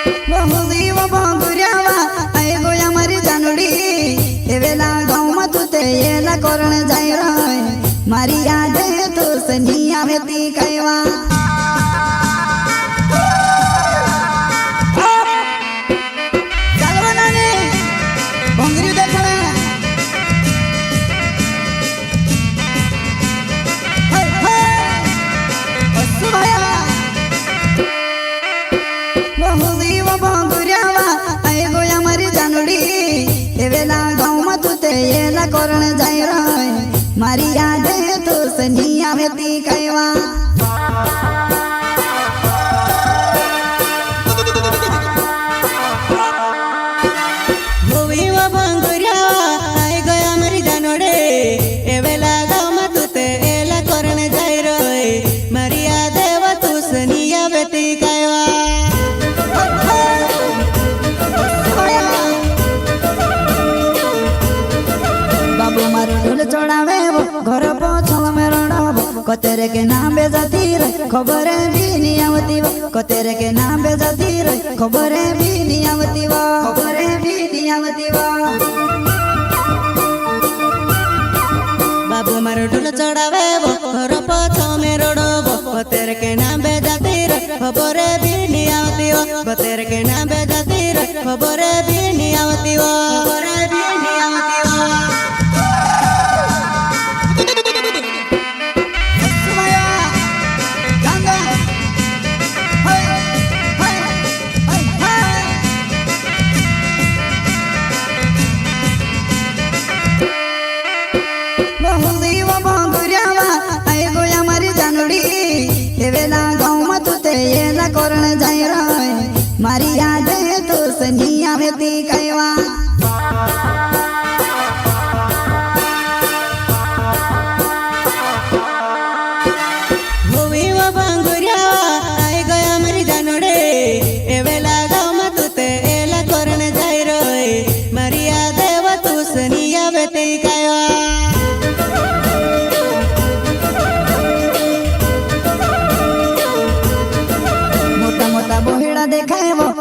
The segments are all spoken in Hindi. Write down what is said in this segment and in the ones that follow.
बहुदीव भंगुर्यावा आय गोया मारी जानोडी एवेला गाँव में तू ते येला करण जाय रय मारी याद तो सनी आवेती कहवा बहुदीव भंगुर्यावा आय गोया मारी जानोडी एवेला गाँव में तू ते येला करण जाय रय मारी याद तो सनी आवेती कहवा चढ़ावे घर पछल में रड़ब कतेरे के नाम बेजाती रे खबर भी नहीं आवती कतेरे के नाम बेजाती रे खबर भी नहीं आवती खबर भी नहीं आवती बाबू मारो ढोल चढ़ावे घर पछल में रड़ब कतेरे के नाम बेजाती रे खबर भी नहीं आवती कतेरे के नाम बेजाती रे खबर भी नहीं आवती खबर भी नहीं आवती बहुदीव भंगुर्यावा आय गोया मारी जानोडी एवेला गाँव में तू ते येला करण जाय रय मारी याद तो सनी आवेती कहवा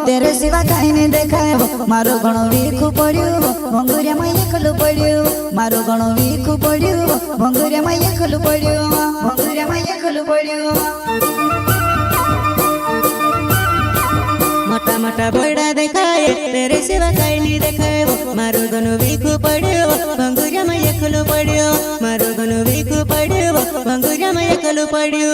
तेरे सिवा कहीं नहीं देखाएबो मारो घणो वीखू पड़ियो भंगुरिया में एकलू पड़ियो मारो घणो वीखू पड़ियो भंगुरिया में एकलू पड़ियो भंगुरिया में एकलू पड़ियो मोटा मोटा बोड़ा देखाए तेरे सिवा कहीं नहीं देखाएबो मारो घणो वीखू पड़ियो भंगुरिया में एकलू पड़ियो मारो घणो वीखू पड़ियो भंगुरिया में एकलू पड़ियो।